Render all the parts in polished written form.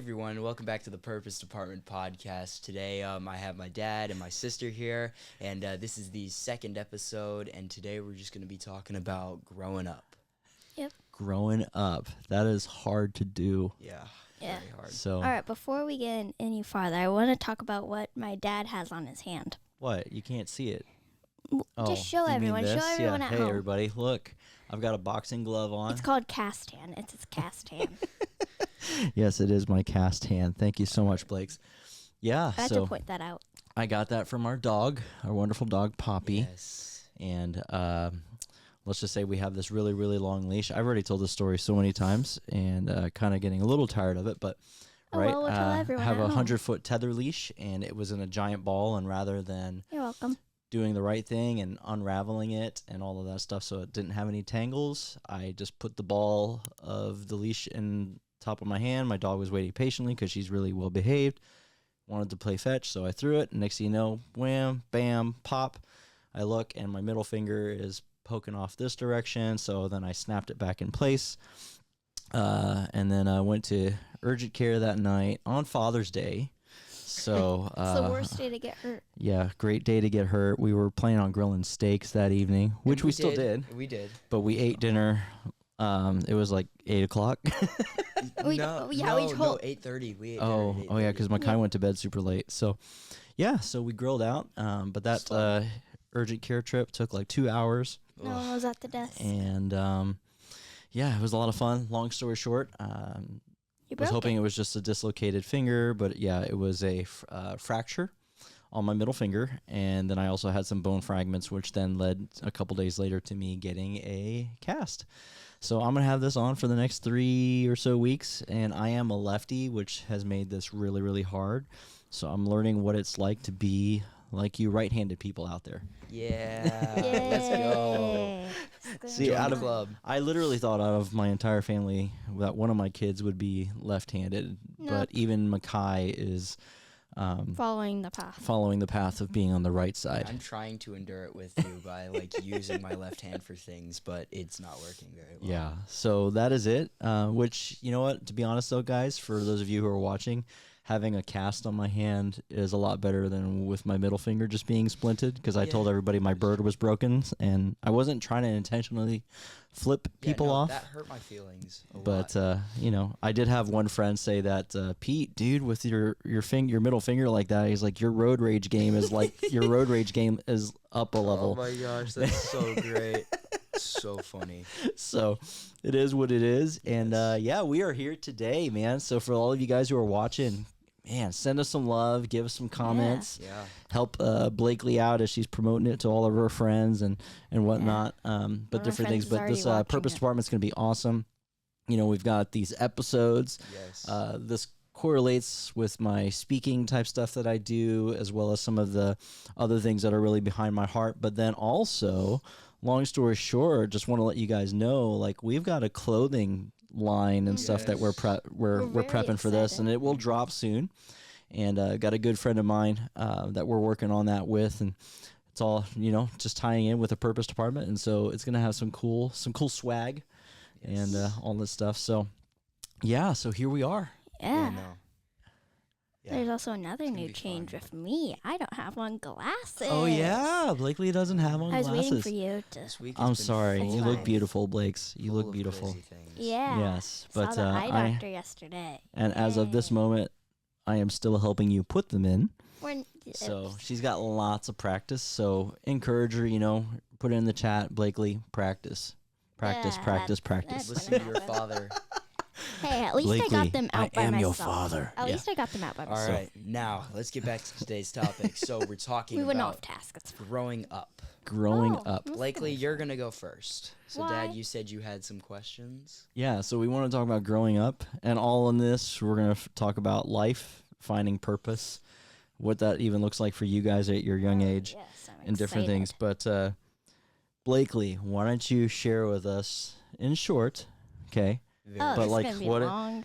everyone, welcome back to the Purpose Department podcast. Today I have my dad and my sister here, and this is the second episode, and today we're just going to be talking about growing up. Yep. Growing up. That is hard to do. Yeah. Yeah. Very hard. So, All right, before we get any farther, I want to talk about what my dad has on his hand. what? You can't see it. Just show you mean everyone. Show this? everyone yeah. at Hey, home. everybody, look. I've got a boxing glove on. It's called cast hand. It's his cast hand. Yes, it is my cast hand. Thank you so much, Blakes. Yeah, I had so to point that out. I got that from our dog, our wonderful dog, Poppy. Yes. And let's just say we have this really, really long leash. I've already told this story so many times and kind of getting a little tired of it, but We'll tell everyone I have at a home. 100-foot tether leash, and it was in a giant ball, and rather than You're welcome. doing the right thing and unraveling it and all of that stuff so it didn't have any tangles, I just put the ball of the leash in top of my hand. My dog was waiting patiently because she's really well behaved, wanted to play fetch, so I threw it, and next thing you know, wham, bam, pop. I look, and my middle finger is poking off this direction, so then I snapped it back in place. And then I went to urgent care that night on Father's Day. So It's the worst day to get hurt. yeah, great day to get hurt. We were planning on grilling steaks that evening, which we still did. We did. But we ate dinner. It was like 8 o'clock. We no, told- 8:30. We ate dinner Oh, at yeah, 8:30. because Makai went to bed super late. So, yeah, so we grilled out. But that urgent care trip took like 2 hours. No one was at the desk. And yeah, it was a lot of fun. Long story short, You was broke hoping it. it was just a dislocated finger, but yeah, it was a fracture on my middle finger, and then I also had some bone fragments, which then led a couple days later to me getting a cast. So I'm gonna have this on for the next 3 or so weeks, and I am a lefty, which has made this really, really hard. So I'm learning what it's like to be like you right-handed people out there. Yeah. Let's go. See, Join out the of club. I literally thought out of my entire family that one of my kids would be left-handed, but even Makai is Following the path. following the path of being on the right side. I'm trying to endure it with you by like using my left hand for things, but it's not working very well. Yeah, so that is it. Which, you know what, to be honest though, guys, for those of you who are watching, having a cast on my hand is a lot better than with my middle finger just being splinted, because I told everybody my bird was broken, and I wasn't trying to intentionally flip people off. That hurt my feelings a But lot. you know, I did have one friend say that, Pete, dude, with your middle finger like that, he's like, your road rage game is up a level. Oh my gosh, that's so great. So funny. So it is what it is. And yeah, we are here today, man. So for all of you guys who are watching, man, send us some love, give us some comments, Yeah. help Blakely out as she's promoting it to all of her friends and whatnot. But my different friends things. is But already this watching Purpose it. Department's going to be awesome. You know, we've got these episodes. Yes. This correlates with my speaking type stuff that I do, as well as some of the other things that are really behind my heart. But then also, long story short, just want to let you guys know, like, we've got a clothing line and stuff that we're We're very prepping for this, excited. and it will drop soon. And got a good friend of mine that we're working on that with, and it's all, you know, just tying in with the Purpose Department, and so it's gonna have some cool swag and all this stuff. So yeah, so here we are. Yeah. No. Yeah. There's also another gonna new be change fun. with me. I don't have on glasses. Oh yeah, Blakely doesn't have on I was glasses. waiting for you to. This week has I'm been sorry. full You look fine. beautiful, Blakes. You full look of beautiful. crazy things. Yeah. Yes, Saw but the eye doctor yesterday. and as of this moment, I am still helping you put them in. When, So she's got lots of practice. So encourage her. You know, put it in the chat, Blakely. Practice, practice, Yeah, practice, that's- practice. that's Listen to your father. hey, at least I Blakely, got them out by I am myself. your father. At Yeah. least I got them out by All myself. right, now let's get back to today's topic. So we're talking We went about off task. It's fine. growing up. Growing Oh, up. that's Blakely, good. you're gonna go first. So, Why? Dad, you said you had some questions. Yeah, so we want to talk about growing up, and all in this, we're going to talk about life, finding purpose, what that even looks like for you guys at your young age, Yes, I'm and different things. excited. But Blakely, why don't you share with us, in short, okay, Oh, but this like is gonna be what long.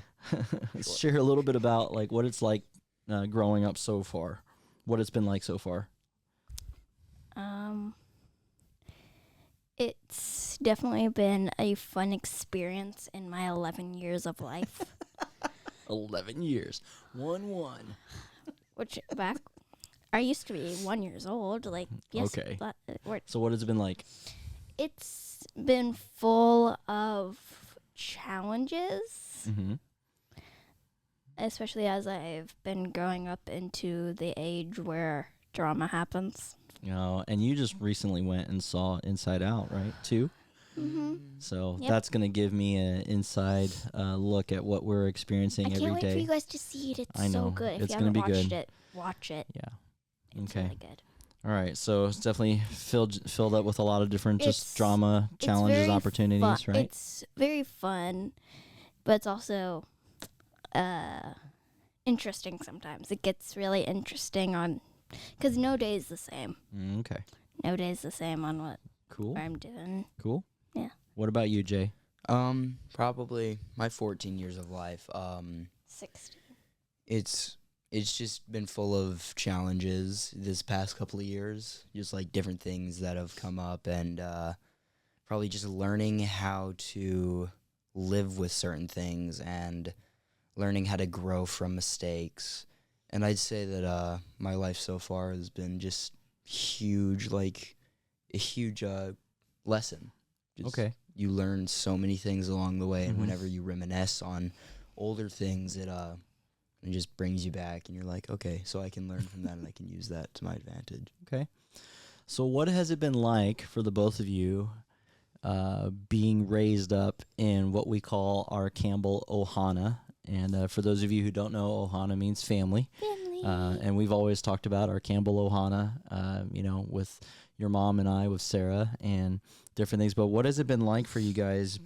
share a little bit about like what it's like growing up so far, what it's been like so far. It's definitely been a fun experience in my 11 years of life. 11 years. 1-1. Which I used to be 1 years old. Like, yes. Okay. But So what has it been like? it's been full of challenges, Mm-hmm. especially as I've been growing up into the age where drama happens. And you just recently went and saw Inside Out, right? Too. Mm-hmm. So Yep. that's gonna give me an inside look at what we're experiencing I can't every wait for day. you guys to see it. It's I know. so good. If It's you gonna haven't be watched good. it, watch it. Yeah. It's Okay. really good. All right. So it's definitely filled up with a lot of different just It's- drama, challenges, very opportunities, fun. right? It's very fun, but it's also interesting sometimes. It gets really interesting because no day is the same. Okay. No day is the same on what Cool. I'm doing. Cool. Yeah. What about you, Jay? Probably my 14 years of life. 16. It's just been full of challenges this past couple of years, just like different things that have come up, and probably just learning how to live with certain things and learning how to grow from mistakes. And I'd say that my life so far has been just huge, like a huge lesson. Just Okay. You learn so many things along the way, and Mhm. whenever you reminisce on older things, it just brings you back, and you're like, okay, so I can learn from that, and I can use that to my advantage. Okay. So what has it been like for the both of you being raised up in what we call our Campbell Ohana? And for those of you who don't know, Ohana means family. Family. And we've always talked about our Campbell Ohana, with your mom and I, with Sarah, and different things. But what has it been like for you guys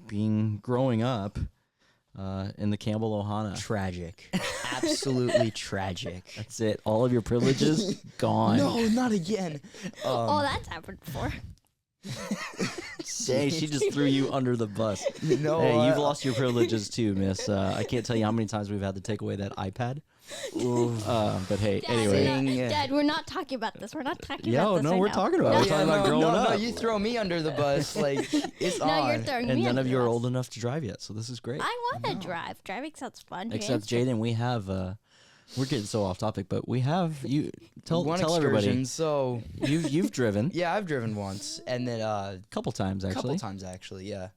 growing up in the Campbell Ohana? Tragic. Absolutely tragic. That's it. All of your privileges gone. No, not again. Oh, that's happened before. Hey, she just threw you under the bus. No, Hey, you've lost your privileges too, miss. I can't tell you how many times we've had to take away that iPad. But hey, Dad, anyway. Dad, we're not talking about this. We're not talking about this. No, right we're now. talking about it. No, We're talking about growing no, up. No, you throw me under the bus. Like, it's no, on. you're throwing And me none under of the you are bus. old enough to drive yet, so this is great. I want to drive. Driving sounds fun. Except James. Jaiden, we have. We're getting so off topic, but we have you. Tell One everybody. excursion, so You've driven yeah, I've driven once, and then a couple times actually. couple times actually, yeah.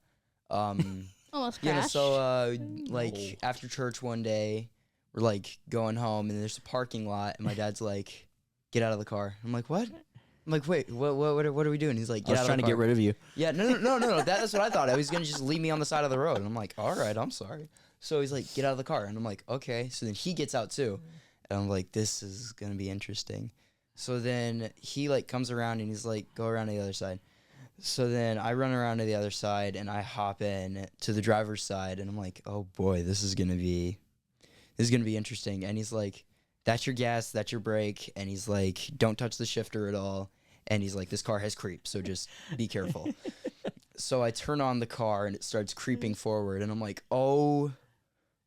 Almost You know, crashed. so like after church one day, we're like going home, and there's a parking lot, and my dad's like, "Get out of the car." I'm like, "What?" I'm like, "Wait, what are we doing?" He's like, I "Get was out of trying the to car." get rid of you. Yeah, no. That's what I thought. I was gonna just leave me on the side of the road. And I'm like, all right, I'm sorry. So he's like, get out of the car, and I'm like, okay. So then he gets out too, and I'm like, this is gonna be interesting. So then he like comes around and he's like, go around to the other side. So then I run around to the other side and I hop in to the driver's side, and I'm like, oh boy, this is gonna be interesting. And he's like, that's your gas, that's your brake, and he's like, don't touch the shifter at all. And he's like, this car has creep, so just be careful. So I turn on the car and it starts creeping forward, and I'm like, oh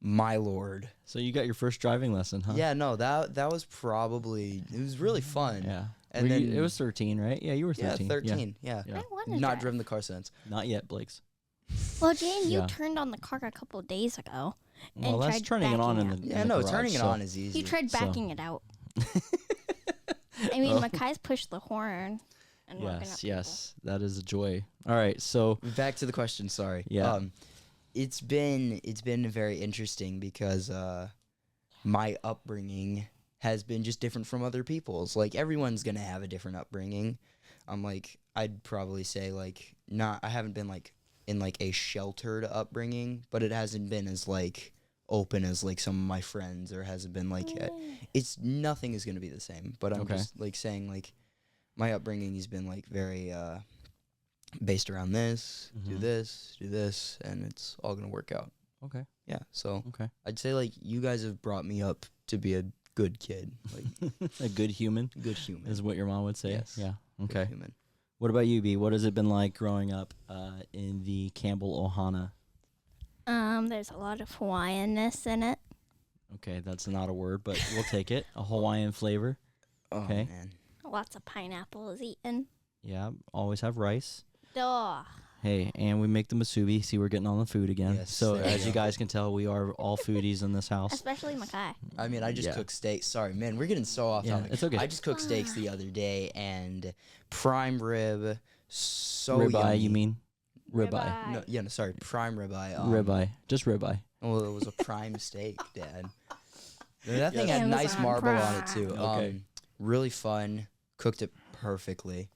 my Lord. So you got your first driving lesson, huh? Yeah, no, that was probably, it was really fun. Yeah. And then it was 13, right? Yeah, you were 13. Yeah, 13. Yeah. Yeah. I want to Not drive. driven the car since. Not yet, Blake's. Well, Jane, you Yeah. turned on the car a couple of days ago. Well, and that's tried turning it on in backing the Yeah, in the no, garage, turning it so- on is easy. You tried So- backing it out. I mean, Makai's pushed the horn. And woken up Yes, people. yes, that is a joy. All right, so Back to the question, sorry. Yeah. It's been very interesting because my upbringing has been just different from other people's. Like, everyone's gonna have a different upbringing. Like, I'd probably say like I haven't been like in like a sheltered upbringing, but it hasn't been as like open as like some of my friends, or hasn't been like it's nothing is gonna be the same. But I'm Okay. just like saying like my upbringing has been like very based around this, do Mhm. this, and it's all gonna work out. okay, Yeah, so okay, I'd say like you guys have brought me up to be a good kid, like a good human good human. is what your mom would say. Yes. Yeah. Good Okay. human. What about you, B? What has it been like growing up in the Campbell Ohana? There's a lot of Hawaiian-ness in it. Okay, that's not a word, but we'll take it. A Hawaiian flavor. Oh Okay. man. Lots of pineapple is eaten. Yeah, always have rice. Duh. Hey, and we make the musubi. See, we're getting on the food again. Yes, So there you as you go. guys can tell, we are all foodies in this house. Especially Makai. I mean, I just Yeah. cooked steaks. Sorry, man, we're getting so off Yeah, topic. it's okay. I just cooked steaks the other day, and prime rib, so Ribeye, yummy. you mean? Ribeye. No, yeah, no, sorry, prime ribeye. Ribeye. Just ribeye. Well, it was a prime steak, Dad. That thing Yes. had nice Amazon marble on it Prime. too. Okay. Really fun. Cooked it perfectly.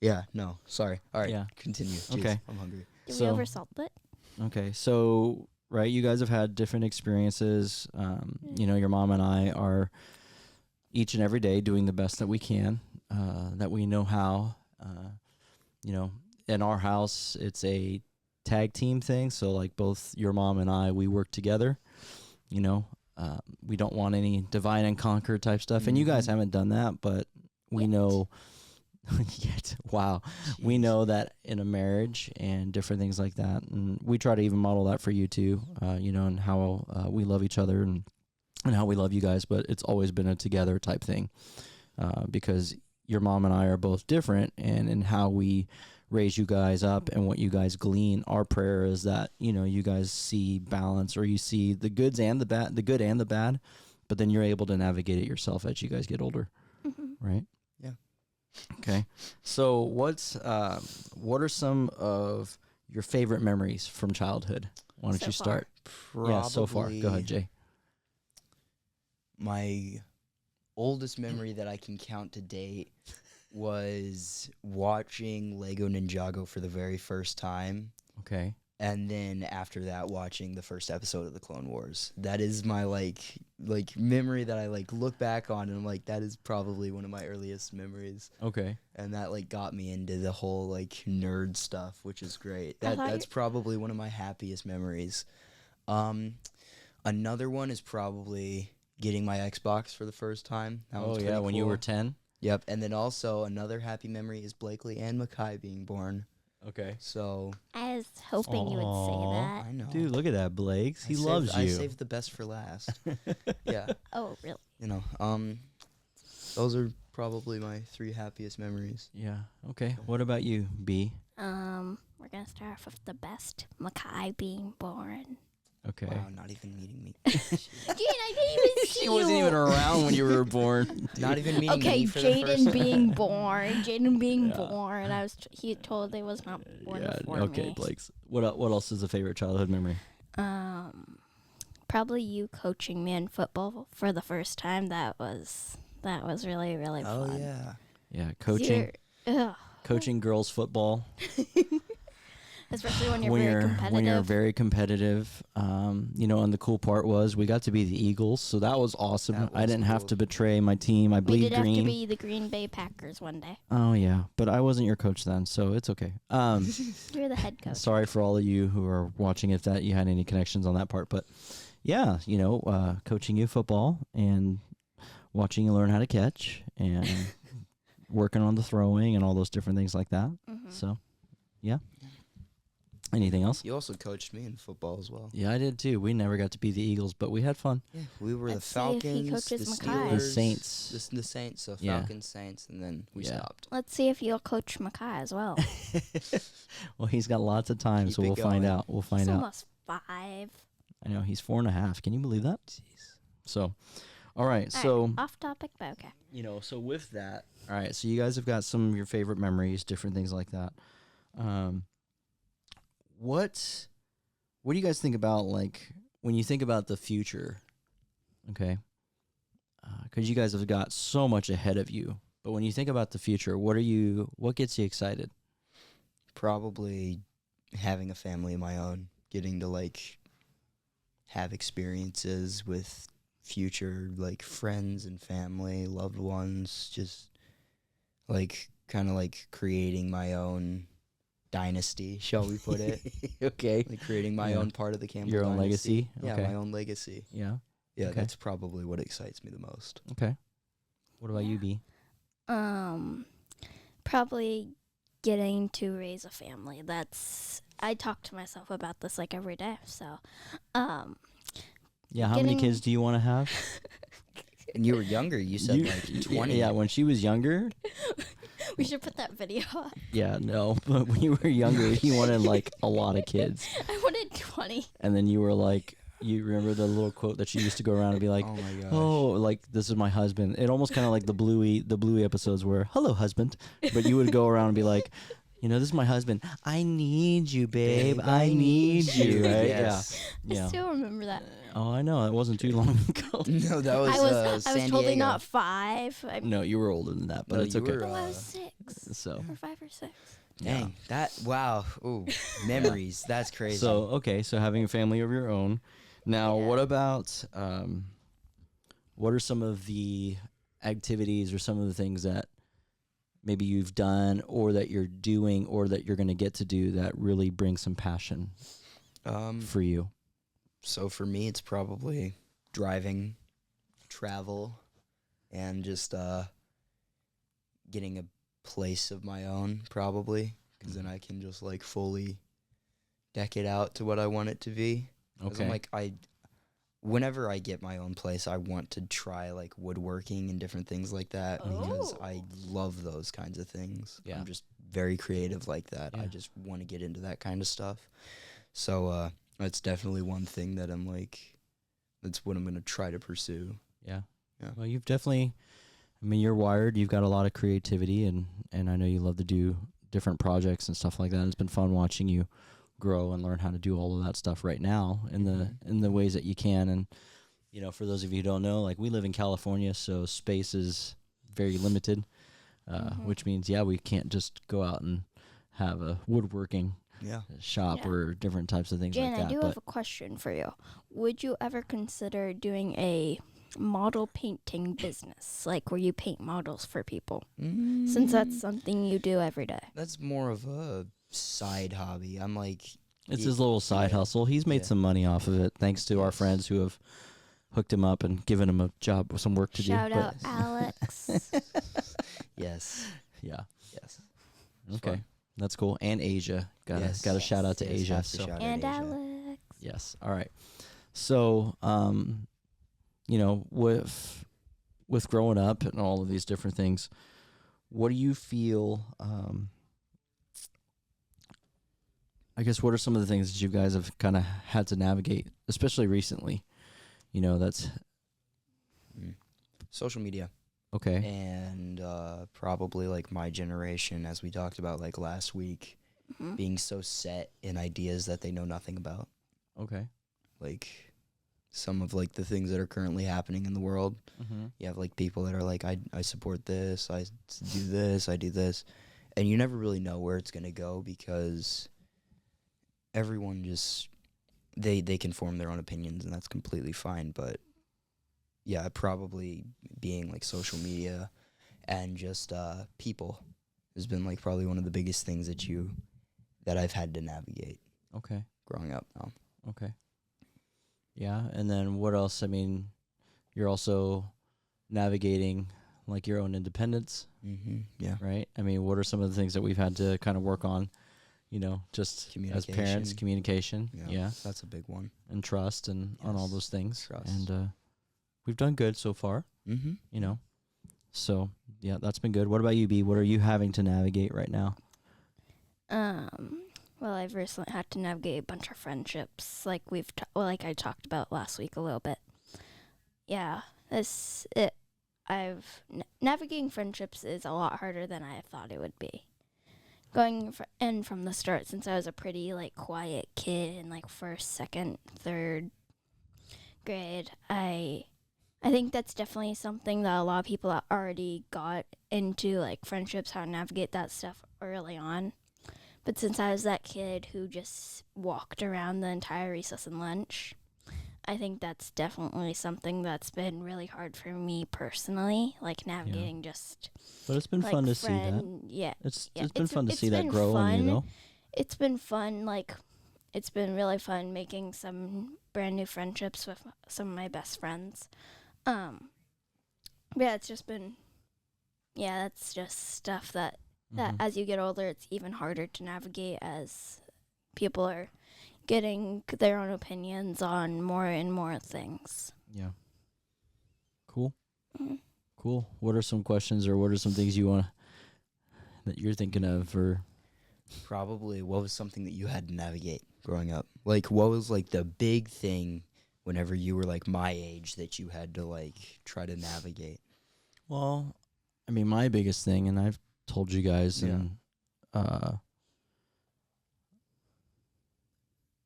Yeah. No. Sorry. All right. Yeah. Continue. Jeez, Okay. I'm hungry. Did So- we oversalt it? Okay, so right, you guys have had different experiences. You know, your mom and I are each and every day doing the best that we can, that we know how. You know, in our house, it's a tag team thing. So like both your mom and I, we work together. You know, we don't want any divide and conquer type stuff, and you guys Mhm. haven't done that, but we Yet. know. Yet, wow. We Jeez. know that in a marriage and different things like that, and we try to even model that for you too, you know, and how we love each other and how we love you guys, but it's always been a together type thing, because your mom and I are both different, and in how we raise you guys up and what you guys glean. Our prayer is that, you know, you guys see balance, or you see the goods and the bad, but then you're able to navigate it yourself as you guys get older, right? Yeah. Okay. So what are some of your favorite memories from childhood? Why don't So you start? Yeah, so far. Go ahead, Jay. My oldest memory that I can count to date was watching Lego Ninjago for the very first time, Okay. and then after that watching the first episode of the Clone Wars. That is my like memory that I like look back on, and I'm like, that is probably one of my earliest memories, Okay. and that like got me into the whole like nerd stuff, which is great. I thought That's probably one of my happiest memories. Another one is probably getting my Xbox for the first time. That Oh was yeah, pretty when you were cool. 10. Yep, and then also another happy memory is Blakely and Makai being born. Okay. So I was hoping you would Aw. say I that. know, Dude, look at that, Blake. I He saved- loves I you. saved the best for last. Yeah, Oh, really? you know, those are probably my 3 happiest memories. Yeah. Okay. What about you, B? We're gonna start off with the best. Makai being born. Okay. Wow, not even meeting me. Gene, I didn't even see She wasn't you. even around when you were born. Not even meeting Okay, me for the first Jaden time. being born. Jaden being Yeah. born. He totally was not born Yeah. before Okay, me. Blake's. What else is a favorite childhood memory? Probably you coaching me in football for the first time. That was really really Oh fun. yeah. Yeah, coaching. Ugh. Coaching girls football. Especially when you're very competitive. when you're very competitive, you know, and the cool part was we got to be the Eagles, so that was awesome. That I was didn't have cool. to betray my team. I we bleed did have green. to be the Green Bay Packers one day. Oh yeah, but I wasn't your coach then, so it's okay. You're the head coach. Sorry for all of you who are watching if that you had any connections on that part, but yeah, you know, coaching you football and watching you learn how to catch and working on the throwing and all those different things like that. Mhm. So, yeah. Anything else? You also coached me in football as well. Yeah, I did too. We never got to be the Eagles, but we had fun. Yeah, we were Let's the see if he Falcons, the coaches Makai. Steelers, The Saints. the Saints. So Yeah. Falcons, Saints, and then we Yeah. stopped. Let's see if you'll coach Makai as well. Well, he's got lots of time, Keep so it we'll find going. out. We'll find He's out. almost 5. I know he's 4.5. Can you believe that? Jeez. So, all right. All So, right, off topic, but okay. you know, so with that, all right. So you guys have got some of your favorite memories, different things like that. What do you guys think about, like, when you think about the future? Okay, because you guys have got so much ahead of you. But when you think about the future, what gets you excited? Probably having a family of my own, getting to like have experiences with future like friends and family, loved ones, just like kind of like creating my own dynasty, shall we put it? Okay. Like creating my Yeah. own part of the Campbell Your own dynasty. legacy? Yeah, Okay. my own legacy. Yeah. Yeah, Okay. that's probably what excites me the most. Okay. What about you, Yeah. B? Probably getting to raise a family. I talk to myself about this like every day. So, Yeah. How many Getting- kids do you want to have? And you were younger, you said like 20. Yeah. When she was younger. We should put that video up. Yeah, no. But when you were younger, you wanted like a lot of kids. I wanted 20. And then you were like, you remember the little quote that you used to go around and be like, Oh my gosh. oh, like, this is my husband. It almost kind of like the Bluey episodes where, hello, husband. But you would go around and be like, this is my husband. I need you, babe. I need you, right? Yes. Yeah. I still remember that. Oh, I know. It wasn't too long ago. No, that was I was San totally Diego. not 5. No, you were older than that, but No, it's you okay. were, Oh, I was 6. So, Or 5 or 6. Dang, wow. Ooh, memories. That's crazy. so having a family of your own. Now, Yeah. what about, what are some of the activities or some of the things that maybe you've done or that you're doing or that you're going to get to do that really bring some passion for you? So for me, it's probably driving, travel, and just getting a place of my own, probably, because then I can just like fully deck it out to what I want it to be. 'Cause I'm like, whenever I get my own place, I want to try like woodworking and different things like that because I love those kinds of things. Yeah. I'm just very creative like that. I Yeah. just want to get into that kind of stuff. So that's definitely one thing that I'm like, that's what I'm going to try to pursue. Yeah. Yeah. Well, you've definitely, I mean, you're wired. You've got a lot of creativity, and I know you love to do different projects and stuff like that. It's been fun watching you grow and learn how to do all of that stuff right now in the ways that you can. And for those of you who don't know, like, we live in California, so space is very limited, which means we can't just go out and have a woodworking shop or different types of things Jan, like that. I do have a question for you. Would you ever consider doing a model painting business, like where you paint models for people, since that's something you do every day? That's more of a side hobby. I'm like, It's his little side hustle. He's made some money off of it, thanks to our friends who have hooked him up and given him a job with some work to Shout do. out Alex. yes, Yeah. yes. Okay. That's cool. And Asia. Got a shout out to Yes, Asia. have to So shout out And Asia. Alex. yes. All right. So with growing up and all of these different things, what do you feel I guess what are some of the things that you guys have kind of had to navigate, especially recently? That's Social media. okay. And probably like my generation, as we talked about like last week, being so set in ideas that they know nothing about. Okay. Like some of like the things that are currently happening in the world. Mm-hmm. You have like people that are like, I support this, I do this, I do this. And you never really know where it's going to go because everyone just, they can form their own opinions, and that's completely fine. But yeah, probably being like social media and just people has been like probably one of the biggest things that I've had to navigate Okay. growing up now. Okay. Yeah, and then what else? I mean, you're also navigating like your own independence, Yeah. right? I mean, what are some of the things that we've had to kind of work on, just as parents, communication, That's a big one. and trust and on all those things. Trust. And we've done good so far, So, yeah, that's been good. What about you, B? What are you having to navigate right now? Well, I've recently had to navigate a bunch of friendships, like like I talked about last week a little bit. Yeah, navigating friendships is a lot harder than I thought it would be. Going in from the start, since I was a pretty like quiet kid in like first, second, third grade, I think that's definitely something that a lot of people already got into, like friendships, how to navigate that stuff early on. But since I was that kid who just walked around the entire recess and lunch, I think that's definitely something that's been really hard for me personally, like navigating just. But it's been like fun to see that. Yeah. It's been fun to see that grow in you, though. It's been fun, it's been really fun making some brand new friendships with some of my best friends. Yeah, it's just been, that's just stuff that as you get older, it's even harder to navigate as people are getting their own opinions on more and more things. Yeah. Cool. Mm-hmm. Cool. What are some questions or what are some things you that you're thinking of, or Probably what was something that you had to navigate growing up? Like what was like the big thing whenever you were like my age that you had to like try to navigate? well, I mean, my biggest thing, and I've told you guys, Yeah. and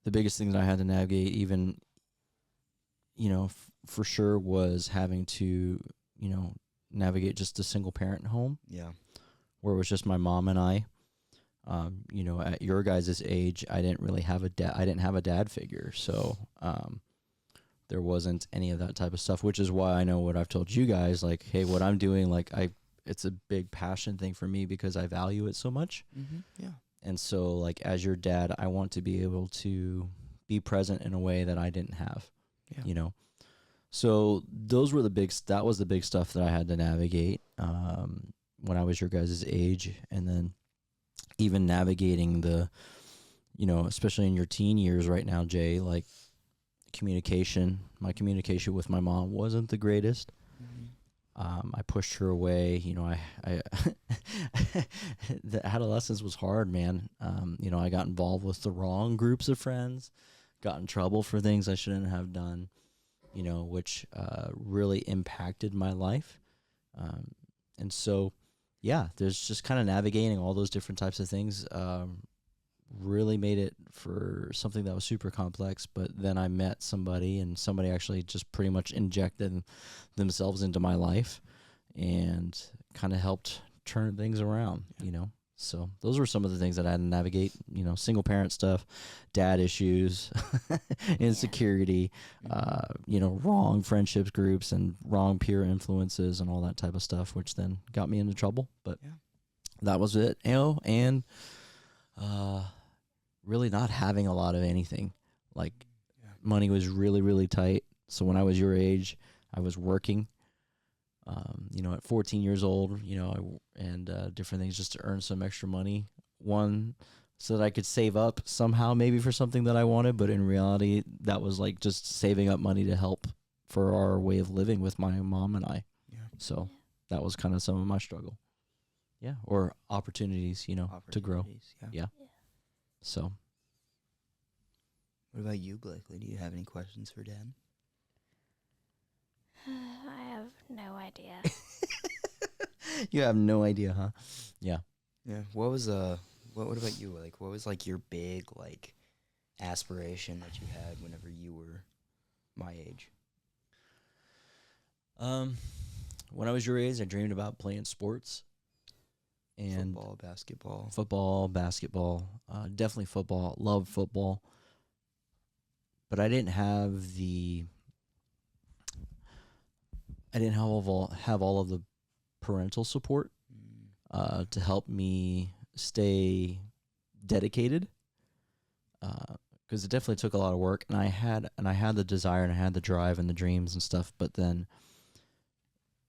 the biggest thing that I had to navigate, even for sure, was having to navigate just a single parent home Yeah. where it was just my mom and I. At your guys' age, I didn't really have a dad. I didn't have a dad figure, so there wasn't any of that type of stuff. Which is why I know what I've told you guys. Like, hey, what I'm doing, like, it's a big passion thing for me because I value it so much. Mm-hmm. Yeah. And so, like, as your dad, I want to be able to be present in a way that I didn't have. Yeah. So those were that was the big stuff that I had to navigate when I was your guys' age, and then even navigating the, especially in your teen years right now, Jay, like my communication with my mom wasn't the greatest. Mm-hmm. I pushed her away. I the adolescence was hard, man. I got involved with the wrong groups of friends, got in trouble for things I shouldn't have done, which really impacted my life. And so, yeah, there's just kind of navigating all those different types of things. Really made it for something that was super complex. But then I met somebody, and somebody actually just pretty much injected themselves into my life and kind of helped turn things around, So those were some of the things that I had to navigate, single parent stuff, dad issues, insecurity, wrong friendships groups and wrong peer influences and all that type of stuff, which then got me into trouble. But that was it, and really not having a lot of anything. Like money was really, really tight. So when I was your age, I was working. At 14 years old, and different things just to earn some extra money. One, so that I could save up somehow maybe for something that I wanted, but in reality, that was like just saving up money to help for our way of living with my mom and I. Yeah. So that was kind of some of my struggle. Yeah, or opportunities, to grow. Yeah. So. What about you, Blakely? Do you have any questions for Dad? I have no idea. You have no idea, huh? Yeah. Yeah. What about you? Like, what was like your big like aspiration that you had whenever you were my age? When I was your age, I dreamed about playing sports. And football, basketball, definitely football. Loved football, but I didn't have all of the parental support to help me stay dedicated. Because it definitely took a lot of work, and I had the desire, and I had the drive, and the dreams and stuff, but then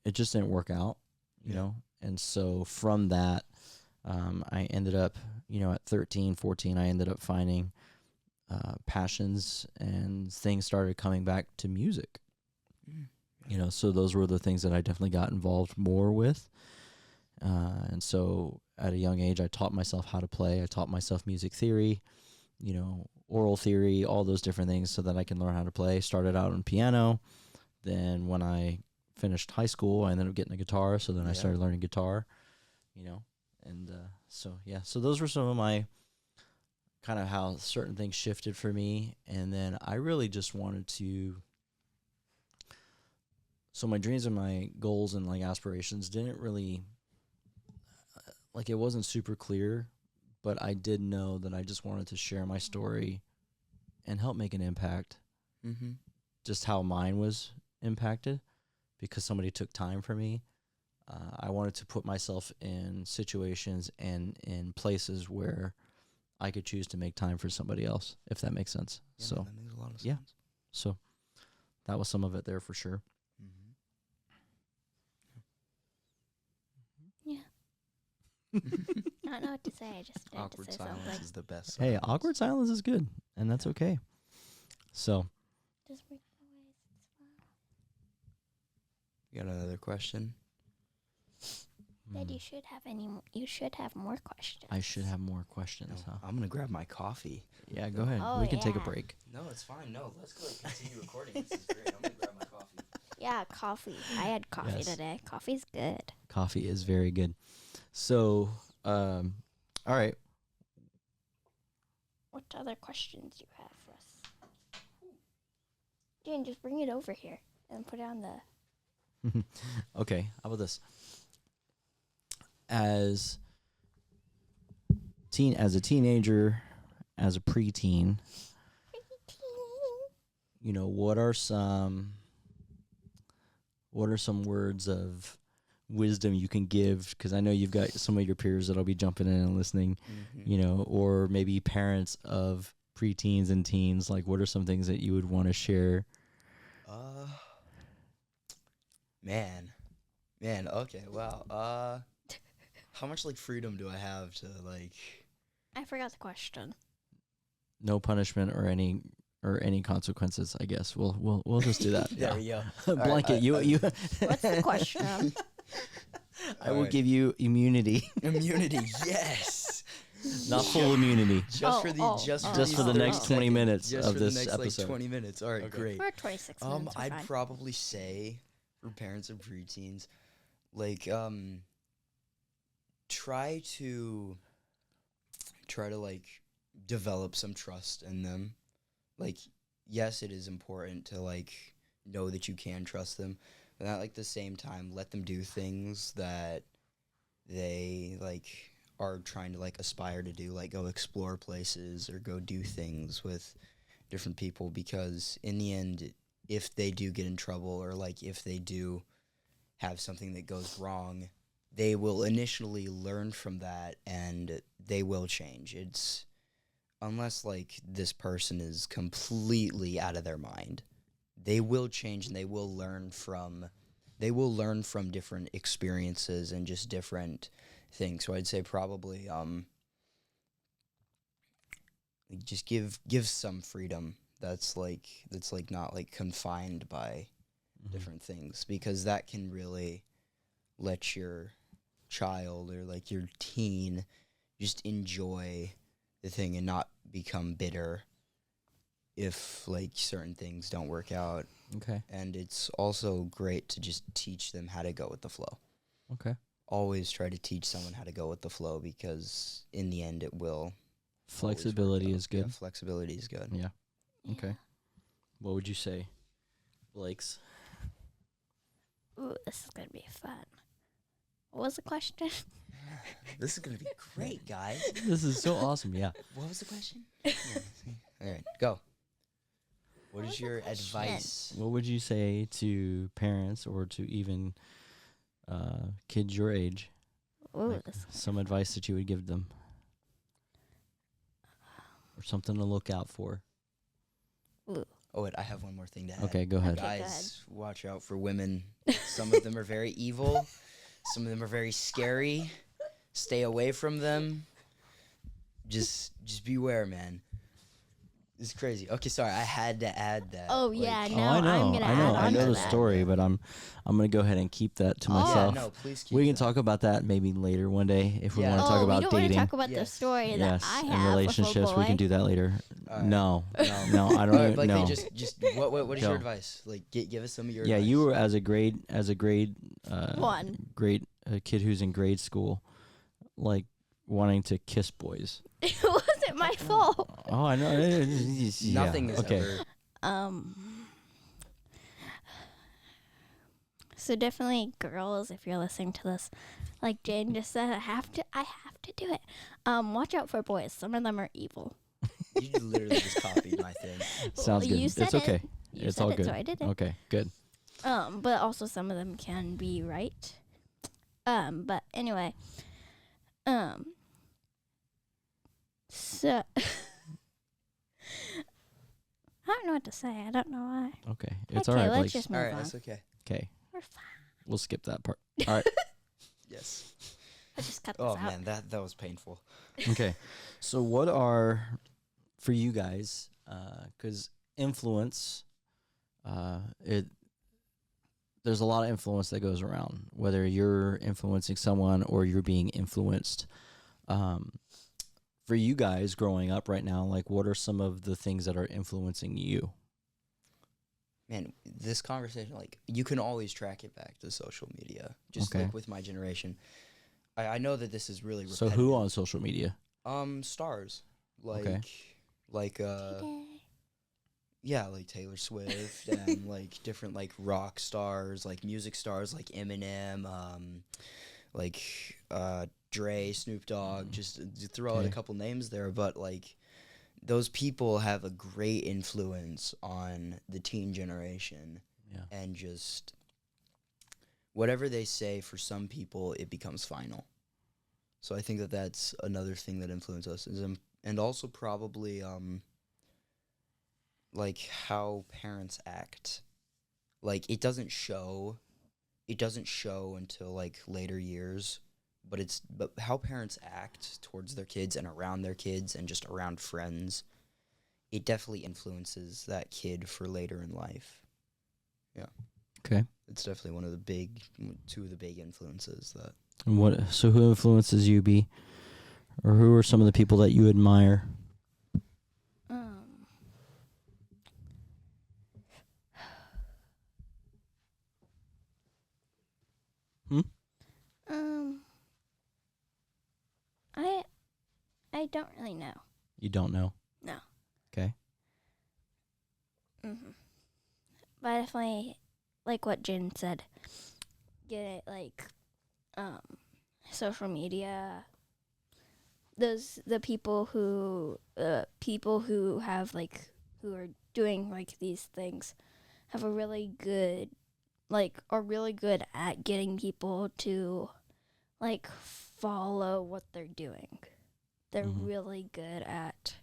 it just didn't work out, you know. And so from that, I ended up, at 13, 14, I ended up finding passions, and things started coming back to music. So those were the things that I definitely got involved more with. And so at a young age, I taught myself how to play. I taught myself music theory, oral theory, all those different things so that I can learn how to play. Started out on piano. Then when I finished high school, I ended up getting a guitar. So then I started learning guitar, and so those were some of my kind of how certain things shifted for me. And then I really just wanted to, so my dreams and my goals and like aspirations didn't really, like it wasn't super clear, but I did know that I just wanted to share my story and help make an impact. Mm-hmm. Just how mine was impacted because somebody took time for me. I wanted to put myself in situations and in places where I could choose to make time for somebody else, if that makes sense. Yeah, so that makes a lot of sense. Yeah. So that was some of it there for sure. Yeah. I don't know what to say. I just had Awkward to say silence something. is the best. Hey, silence. awkward silence is good, and that's okay. So Just make noise. You got another question? Said you should have you should have more questions. I should have more questions, huh? I'm gonna grab my coffee. Yeah, go ahead. Oh, We can take a yeah. break. No, it's fine. No, let's go continue recording. This is great. I'm gonna grab my coffee. Yeah, coffee. I had coffee Yes. today. Coffee's good. Coffee is very good. So, all right. What other questions do you have for us? Jane, just bring it over here and put it on the. Okay, how about this? As a teenager, as a preteen, what are some words of wisdom you can give? Because I know you've got some of your peers that'll be jumping in and listening, or maybe parents of preteens and teens. Like, what are some things that you would want to share? Man. Okay. Wow. How much freedom do I have to I forgot the question. No punishment or any consequences. I guess we'll just do that. There we go. Blanket. All right, you. What's the question? I will Alright. give you immunity, Immunity. Yes. not full immunity. Just for the Just for the next 20 minutes just of for this the next, episode. 20 minutes. All right, Okay. great. We're 26 minutes. We're I'd fine. probably say for parents of preteens, try to develop some trust in them. Yes, it is important to know that you can trust them, but at the same time, let them do things that they are trying to aspire to do, go explore places or go do things with different people, because in the end, if they do get in trouble or if they do have something that goes wrong, they will initially learn from that and they will change. It's unless this person is completely out of their mind, they will change and they will learn from different experiences and just different things. So I'd say probably just give some freedom that's not confined by different things, because that can really let your child or your teen just enjoy the thing and not become bitter if certain things don't work out. Okay. And it's also great to just teach them how to go with the flow. Okay. Always try to teach someone how to go with the flow, because in the end it will. Flexibility always work out. is good. Yeah, flexibility is good. Yeah. Okay. What would you say, Blake's? Ooh, this is gonna be fun. What was the question? This is gonna be great, guys. This is so awesome. Yeah. What was the question? All right, go. What is your advice? What would you say to parents or to even kids your age? Ooh, Like, this. some advice that you would give them, or something to look out for. Ooh. Oh, wait, I have one more thing to add. Okay, go ahead. Okay, go ahead. Guys, watch out for women. Some of them are very evil. Some of them are very scary. Stay away from them. Just beware, man. It's crazy. Okay, sorry, I had to add that. Oh yeah, no, I know. I'm gonna add on I know to the that. story, but I'm gonna go ahead and keep that to Oh. myself. Yeah, no, please keep We can that. talk about that maybe later one day if we Yeah. want to Oh, talk we about don't want to dating. talk about the Yes. story Yes, that I and have relationships. with a boy. We can do that later. All right. No, No. no, I don't. All right, even, Blakely, no. just what is Go. your advice? Give us some of your Yeah, advice. you were as a grade One. grade a kid who's in grade school, wanting to kiss boys. It wasn't my fault. Oh, I know. Yeah, Nothing is okay. ever. So definitely girls, if you're listening to this, like Jane just said, I have to do it. Watch out for boys. Some of them are evil. You literally just copied my thing. Sounds good. You said It's okay. You It's said all it, good. so I did it. Okay, good. But also some of them can be right. But anyway, so I don't know what to say. I don't know why. Okay, it's okay, all right. let's Blake. just All move right, on. that's okay. Okay, We're fine. we'll skip that part. All right. Yes. I just cut this Oh out. man, that was painful. Okay, so what are for you guys? Because influence, there's a lot of influence that goes around, whether you're influencing someone or you're being influenced. For you guys growing up right now, like what are some of the things that are influencing you? Man, this conversation, like, you can always track it back to social media. Just Okay. like with my generation, I know that this is really So repetitive. who on social media? Stars, Okay. like yeah, like Taylor Swift and like different like rock stars, like music stars, like Eminem, like Dre, Snoop Dogg. Just to throw out a Okay. couple names there, but like those people have a great influence on the teen generation, Yeah. and just whatever they say, for some people it becomes final. So I think that that's another thing that influences us, and also probably like how parents act. Like it doesn't show until like later years, but how parents act towards their kids and around their kids and just around friends, it definitely influences that kid for later in life. Yeah. Okay. It's definitely two of the big influences that. And so who influences you, B? Or who are some of the people that you admire? Um, Hmm? um, I I don't really know. You don't know. No. Okay. But I definitely like what Jen said. Get it, like, social media. The people who have like who are doing like these things have a really good are really good at getting people to like follow what they're doing. They're Mhm. really good at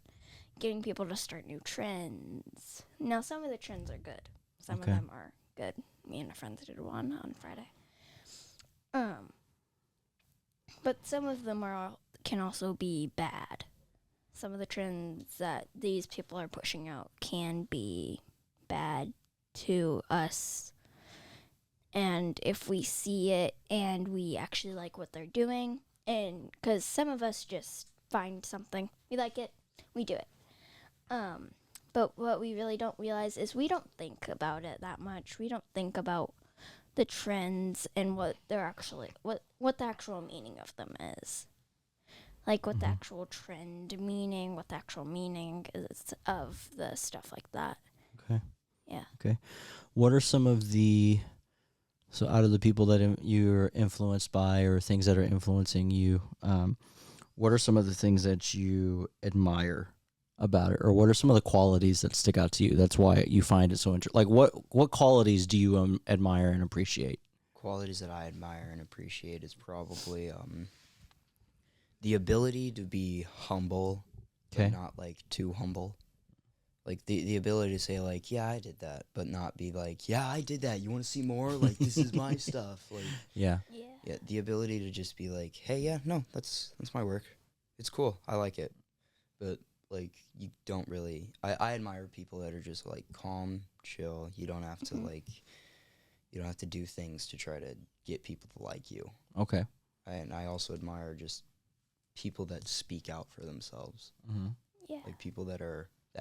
getting people to start new trends. Now, some of the trends are good. Some Okay. of them are good. Me and a friend did one on Friday. But some of them can also be bad. Some of the trends that these people are pushing out can be bad to us. And if we see it and we actually like what they're doing, and because some of us just find something, we like it, we do it. But what we really don't realize is we don't think about it that much. We don't think about the trends and what they're actually what the actual meaning of them is. Like what the actual trend meaning, what the actual meaning is of the stuff like that. Okay. Yeah. Okay. What are some of the so out of the people that you're influenced by or things that are influencing you? What are some of the things that you admire about it, or what are some of the qualities that stick out to you? That's why you find it so interesting. Like what qualities do you admire and appreciate? Qualities that I admire and appreciate is probably the ability to be humble, Okay. but not like too humble. Like the ability to say like, yeah, I did that, but not be like, yeah, I did that. You want to see more? Like, this is my stuff. Like, Yeah. yeah, the ability to just be like, hey, yeah, no, that's my work. It's cool. I like it. But like, you don't really. I admire people that are just like calm, chill. You don't have to like. You don't have to do things to try to get people to like you. Okay. And I also admire just people that speak out for themselves. Mm-hmm. Yeah. Like people that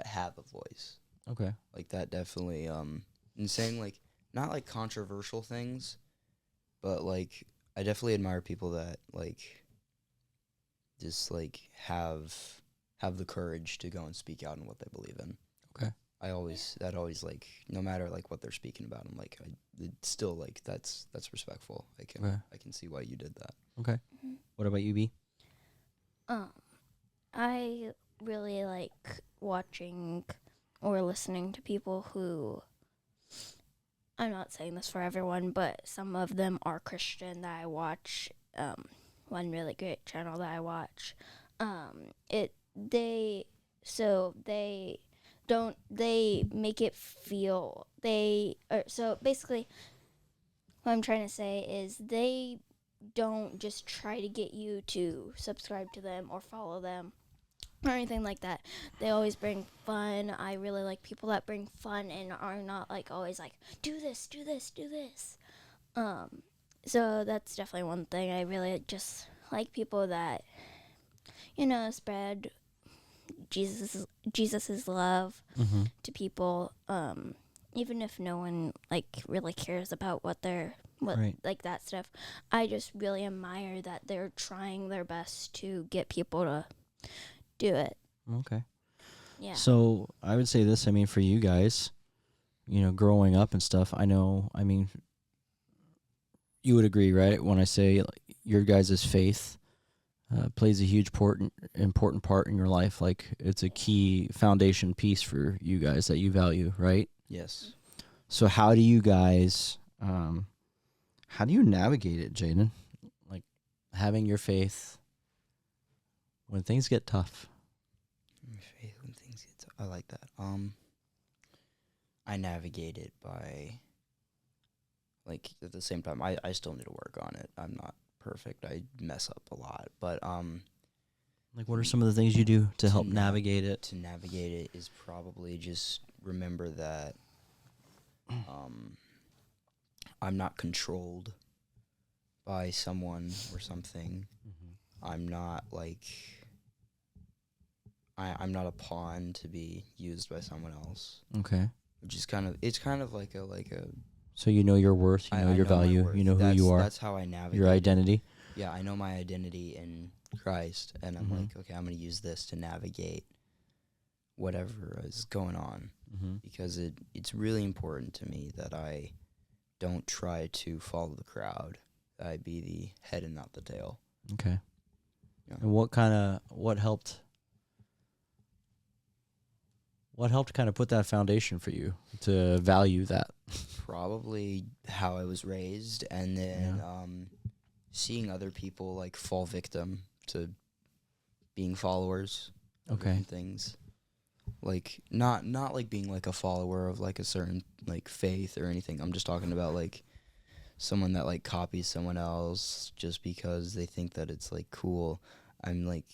have a voice. Okay. Like that definitely and saying like not like controversial things, but like I definitely admire people that like just like have the courage to go and speak out on what they believe in. Okay. That always like no matter like what they're speaking about, I'm like it's still like that's respectful. I can see why you did that. Okay. What about you, B? I really like watching or listening to people who, I'm not saying this for everyone, but some of them are Christian that I watch. One really great channel that I watch. They make it feel so basically what I'm trying to say is they don't just try to get you to subscribe to them or follow them or anything like that. They always bring fun. I really like people that bring fun and are not like always like, do this, do this, do this. So that's definitely one thing. I really just like people that, spread Jesus's love Mm-hmm. to people. Even if no one like really cares about what Right. like that stuff. I just really admire that they're trying their best to get people to do it. Okay. Yeah. So I would say this. I mean, for you guys, growing up and stuff. I know. I mean, you would agree, right? When I say like, your guys' faith plays a huge important part in your life. Like it's a key foundation piece for you guys that you value, right? Yes. So how do you guys, how do you navigate it, Jaiden? Like having your faith when things get tough. Faith when things get I like that. I navigate it by, like, at the same time, I still need to work on it. I'm not perfect. I mess up a lot, but Like what are some of the things you do to help navigate it? to navigate it is probably just remember that I'm not controlled by someone or something. I'm not like I'm not a pawn to be used by someone else. Okay. Which is kind of like a So you know your worth, you know your know my value, worth. you know who you are, That's how I navigate your it. identity. Yeah, I know my identity in Christ, and I'm like, okay, I'm going to use this to navigate whatever is going on, because it's really important to me that I don't try to follow the crowd. That I be the head and not the tail. Okay. Yeah. And what helped kind of put that foundation for you to value that? Probably how I was raised, and then seeing other people like fall victim to being followers of different things. Like not like being like a follower of like a certain like faith or anything. I'm just talking about like someone that like copies someone else just because they think that it's like cool. I'm like,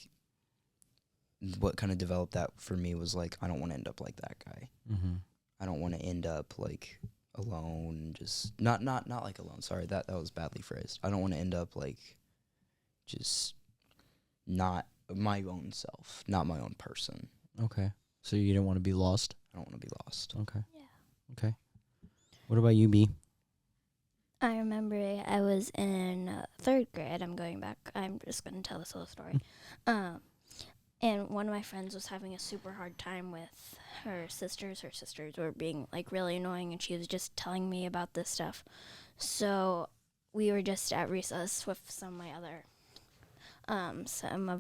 what kind of developed that for me was like, I don't want to end up like that guy. I don't want to end up like alone, just not like alone. Sorry, that was badly phrased. I don't want to end up like just not my own self, not my own person. Okay. So you don't want to be lost? I don't want to be lost. Okay. Yeah. Okay. What about you, B? I remember I was in 3rd grade. I'm going back. I'm just going to tell this whole story. And one of my friends was having a super hard time with her sisters. Her sisters were being like really annoying, and she was just telling me about this stuff. So we were just at recess with some of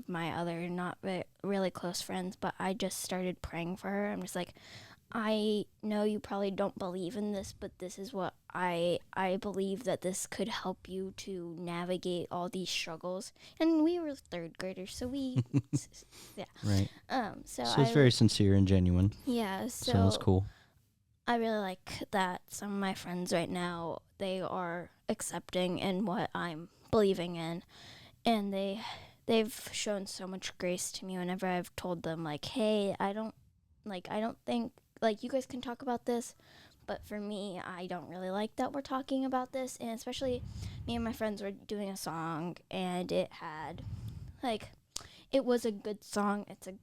my other not really close friends, but I just started praying for her. I'm just like, I know you probably don't believe in this, but this is what I believe that this could help you to navigate all these struggles. And we were 3rd graders, so we, yeah. Right. So it's very sincere and genuine. Yeah. So that's cool. I really like that some of my friends right now, they are accepting in what I'm believing in, and they've shown so much grace to me whenever I've told them like, hey, I don't think like you guys can talk about this, but for me, I don't really like that we're talking about this. And especially me and my friends were doing a song, and it had like, it was a good song. It's a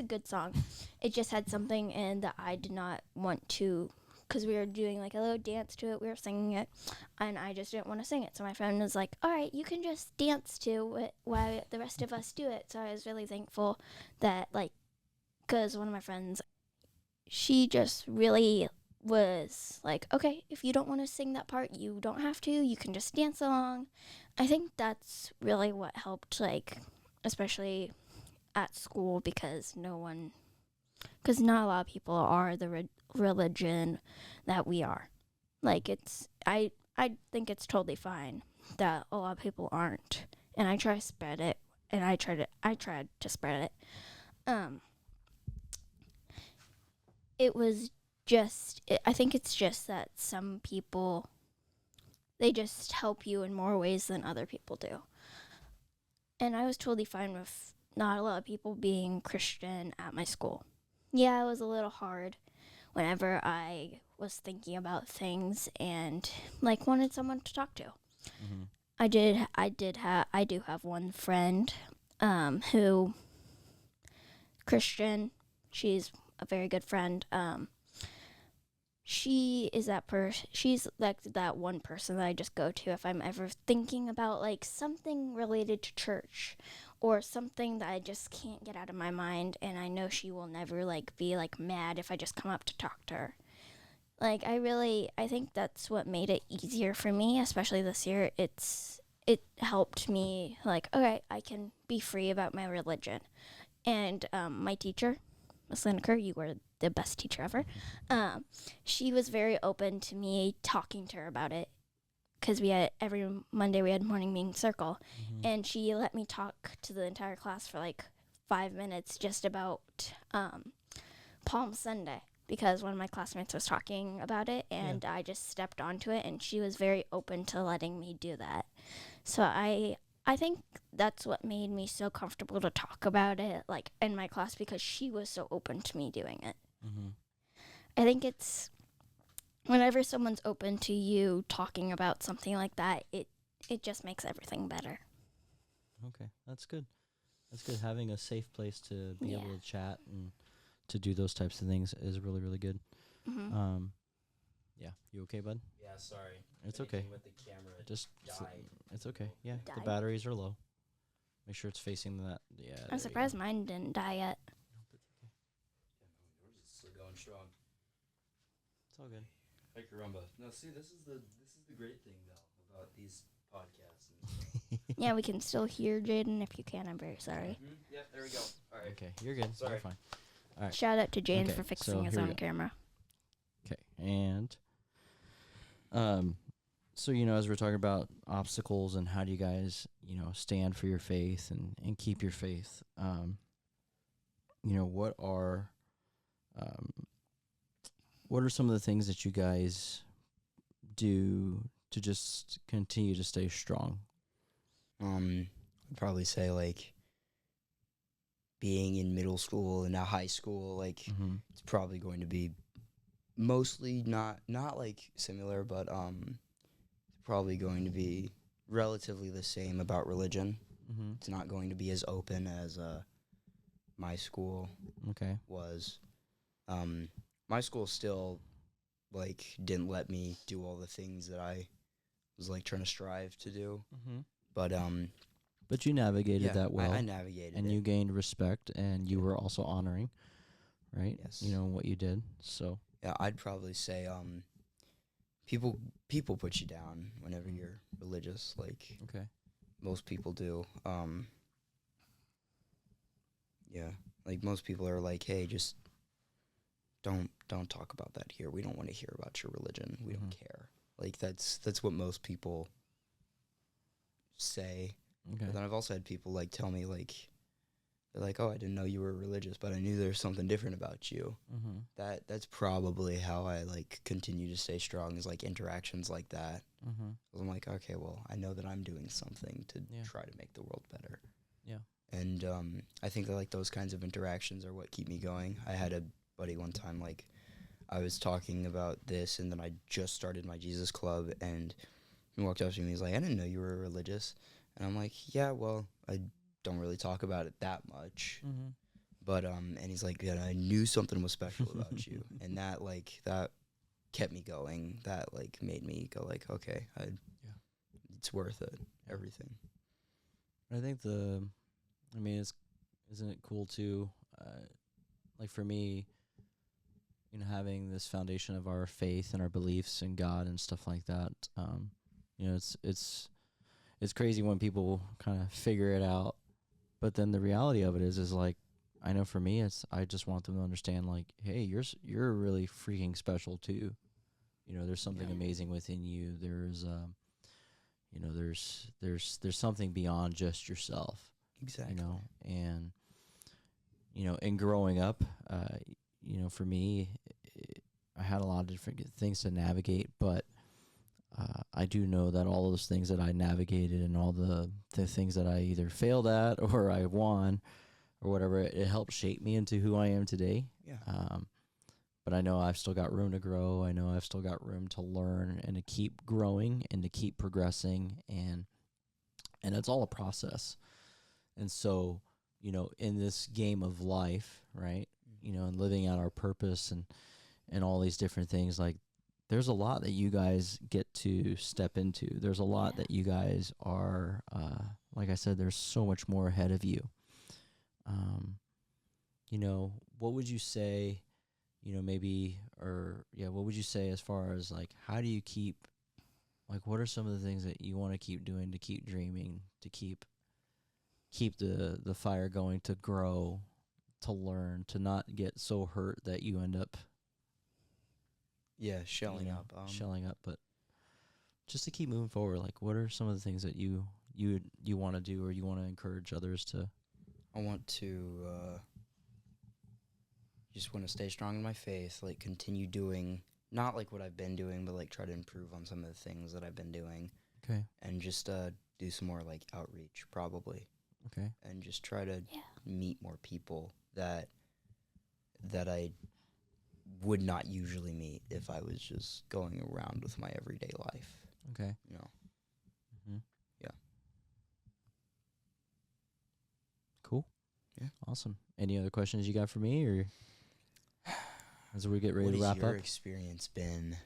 good song. It just had something in that I did not want to, because we were doing like a little dance to it. We were singing it, and I just didn't want to sing it. So my friend was like, all right, you can just dance to it while the rest of us do it. So I was really thankful that, like, because one of my friends, she just really was like, okay, if you don't want to sing that part, you don't have to. You can just dance along. I think that's really what helped, like, especially at school, because not a lot of people are the religion that we are. Like, I think it's totally fine that a lot of people aren't, and I try to spread it, and I tried to spread it. It was just, I think it's just that some people, they just help you in more ways than other people do. And I was totally fine with not a lot of people being Christian at my school. Yeah, it was a little hard whenever I was thinking about things and like wanted someone to talk to. Mm-hmm. I do have one friend who Christian. She's a very good friend. She is she's like that one person that I just go to if I'm ever thinking about like something related to church or something that I just can't get out of my mind, and I know she will never like be like mad if I just come up to talk to her. Like I think that's what made it easier for me, especially this year. It helped me like, okay, I can be free about my religion. And my teacher, Miss Lineker, you were the best teacher ever. She was very open to me talking to her about it, because we had every Monday we had morning meeting circle, and she let me talk to the entire class for like 5 minutes just about Palm Sunday, because one of my classmates was talking about it, and I just stepped onto it, and she was very open to letting me do that. So I think that's what made me so comfortable to talk about it, like in my class, because she was so open to me doing it. Mm-hmm. I think it's whenever someone's open to you talking about something like that, it just makes everything better. Okay, that's good. That's good. Having a safe place to be able Yeah. to chat and to do those types of things is really, really good. Mm-hmm. Yeah, you okay, bud? Yeah, sorry. It's okay. With the camera. Just died. it's okay. Yeah, the Died? batteries are low. Make sure it's facing that. Yeah. I'm surprised mine didn't die yet. Yours is still going strong. It's all good. I caramba. No, see, this is the great thing though about these podcasts. Yeah, we can still hear Jaiden. If you can, I'm very sorry. Yep, there we go. All right. Okay, you're good. Sorry. You're fine. All right. Shout out to James Okay, for so fixing his here we own go. camera. Okay, and so as we're talking about obstacles and how do you guys stand for your faith and keep your faith, what are some of the things that you guys do to just continue to stay strong? I'd probably say like being in middle school and now high school, like Mm-hmm. it's probably going to be mostly not like similar, but probably going to be relatively the same about religion. Mm-hmm. It's not going to be as open as my school Okay. was. My school still like didn't let me do all the things that I was like trying to strive to do, Mm-hmm. but you navigated that well, I navigated and it. you gained respect, and you were also honoring, right? Yes. What you did. So Yeah, I'd probably say people put you down whenever you're religious, like okay. most people do. Yeah, like most people are like, hey, just don't talk about that here. We don't want to hear about your religion. We don't care. Like that's what most people say. Okay. But then I've also had people like tell me like they're like, oh, I didn't know you were religious, but I knew there was something different about you. Mm-hmm. That's probably how I like continue to stay strong, is like interactions like that. Mm-hmm. 'Cause I'm like, okay, well, I know that I'm doing something to Yeah. try to make the world better. Yeah. And I think that like those kinds of interactions are what keep me going. I had a buddy one time, like I was talking about this, and then I just started my Jesus Club, and he walked up to me. He's like, I didn't know you were religious. And I'm like, yeah, well, I don't really talk about it that much. Mm-hmm. But and he's like, yeah, I knew something was special about you, and that kept me going. That like made me go like, okay, it's worth it. Everything. I think isn't it cool too? Like for me, having this foundation of our faith and our beliefs in God and stuff like that. It's crazy when people kind of figure it out, but then the reality of it is like, I know for me, I just want them to understand like, hey, you're really freaking special too. There's something amazing within you. There's there's something beyond just yourself. Exactly. And in growing up, for me, I had a lot of different things to navigate, but I do know that all those things that I navigated and all the things that I either failed at or I won or whatever, it helped shape me into who I am today. Yeah. But I know I've still got room to grow. I know I've still got room to learn and to keep growing and to keep progressing, and it's all a process. And so, in this game of life, right? And living out our purpose and all these different things, like there's a lot that you guys get to step into. There's a lot that you guys are, like I said, there's so much more ahead of you. What would you say, what would you say as far as like, how do you keep, like, what are some of the things that you want to keep doing, to keep dreaming, to keep the fire going, to grow, to learn, to not get so hurt that you end up shelling up. Shelling up, but just to keep moving forward. Like, what are some of the things that you want to do, or you want to encourage others to? I want to just want to stay strong in my faith, like continue doing, not like what I've been doing, but like try to improve on some of the things that I've been doing. Okay. And just do some more like outreach, probably. Okay. And just try to meet more people that I would not usually meet if I was just going around with my everyday life. Okay. Mm-hmm. Yeah. Cool. Yeah. Awesome. Any other questions you got for me, or as we get ready to wrap up? What has your experience been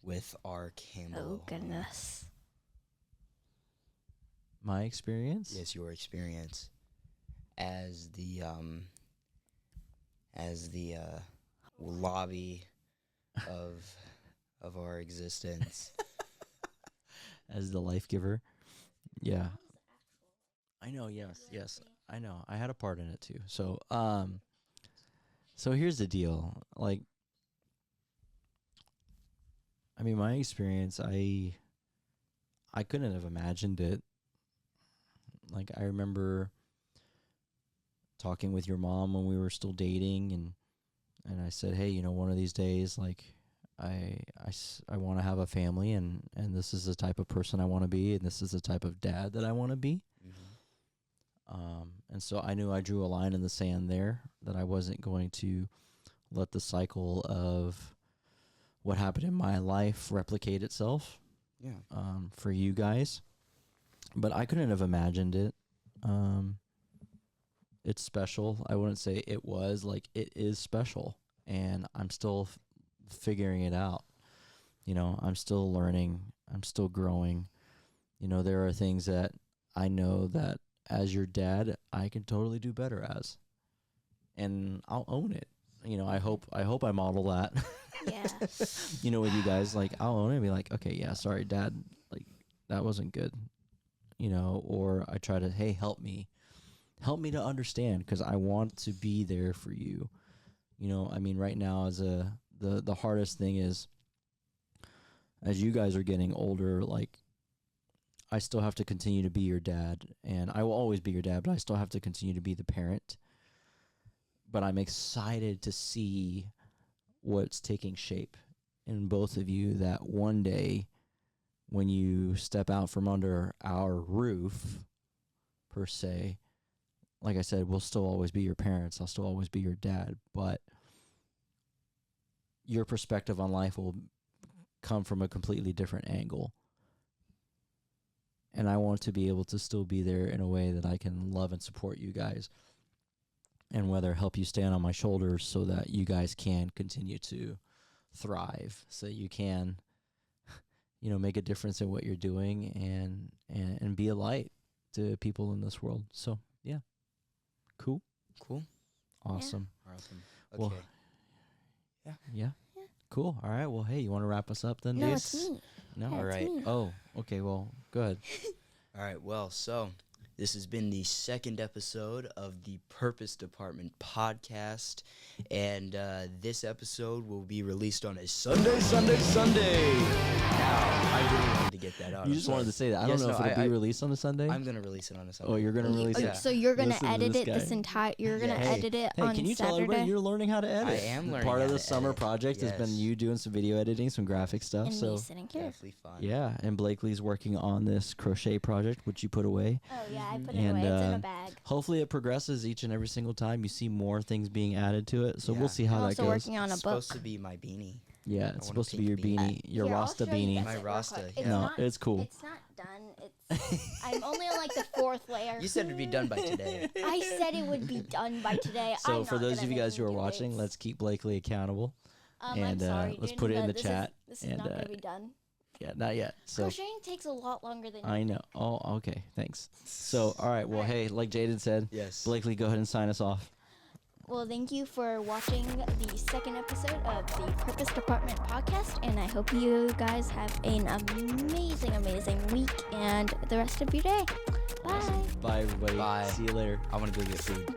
with our Campbell? Oh, goodness. My experience? Yes, your experience as the lobby of our existence. As the life giver. Yeah. I know, yes. I know. I had a part in it too. So, so here's the deal. Like, I mean, my experience, I couldn't have imagined it. Like, I remember talking with your mom when we were still dating, and I said, hey, one of these days, like, I want to have a family, and this is the type of person I want to be, and this is the type of dad that I want to be. Mm-hmm. And so I knew I drew a line in the sand there, that I wasn't going to let the cycle of what happened in my life replicate itself. For you guys. But I couldn't have imagined it. It's special. I wouldn't say it was, like, it is special, and I'm still figuring it out. I'm still learning. I'm still growing. There are things that I know that as your dad, I can totally do better as, and I'll own it. I hope I model that. Yeah. With you guys, like, I'll own it and be like, okay, yeah, sorry, Dad, like, that wasn't good. Or I try to, hey, help me to understand, because I want to be there for you. I mean, right now, as the hardest thing is, as you guys are getting older, like, I still have to continue to be your dad, and I will always be your dad, but I still have to continue to be the parent. But I'm excited to see what's taking shape in both of you, that one day when you step out from under our roof, per se, like I said, we'll still always be your parents. I'll still always be your dad, but your perspective on life will come from a completely different angle. And I want to be able to still be there in a way that I can love and support you guys, and whether help you stand on my shoulders so that you guys can continue to thrive, so you can, make a difference in what you're doing, and be a light to people in this world. So, yeah. Cool. Awesome. Awesome. Okay. Well, yeah. Cool. All right. Well, hey, you want to wrap us up then, No, Dave? it's me. No? Yeah, All it's right. me. Oh, okay. Well, go ahead. All right. Well, so this has been the second episode of the Purpose Department podcast, and this episode will be released on a Sunday. Now, I really wanted to get that out. You just wanted to say that. I Yes, don't know no, if it'll be released on a Sunday. I'm gonna release it on a Sunday. Oh, you're gonna release Okay, it. so you're gonna Listen to edit this it this guy. entire. You're gonna Yeah. edit it Hey, on can you tell everybody Saturday. you're learning how to edit? I am learning Part how of the to summer edit. project has been Yes. you doing some video editing, some graphic stuff. And So me sitting here. Definitely fun. yeah, and Blakely's working on this crochet project, which you put away. Oh yeah, I Mhm. put it away. It's in a bag. hopefully it progresses each and every single time. You see more things being added to it, so Yeah. we'll see how I'm that also goes. working on a It's book. supposed to be my beanie. Yeah, want it's a supposed to be pink your beanie. beanie, your Here, I'll Rasta show you beanie. guys My it real Rasta, quick. yeah. It's No, not, it's cool. It's not done. It's I'm only on like the 4th layer. You said it'd be done by today. I said it would be done by today. So I'm for not those gonna of you make guys who him are do watching, it. let's keep Blakely accountable. I'm and, sorry, let's Jaiden, put it in but the this chat, This is and, not gonna be done. Yeah, not yet. So Crocheting takes a lot longer than I you know. Oh, okay. Thanks. So, all right. Well, Alright. hey, like Jaden said, Yes. Blakely, go ahead and sign us off. Well, thank you for watching the second episode of the Purpose Department podcast, and I hope you guys have an amazing, amazing week and the rest of your day. Bye. Bye, everybody. Bye. See you later. I want to go get food.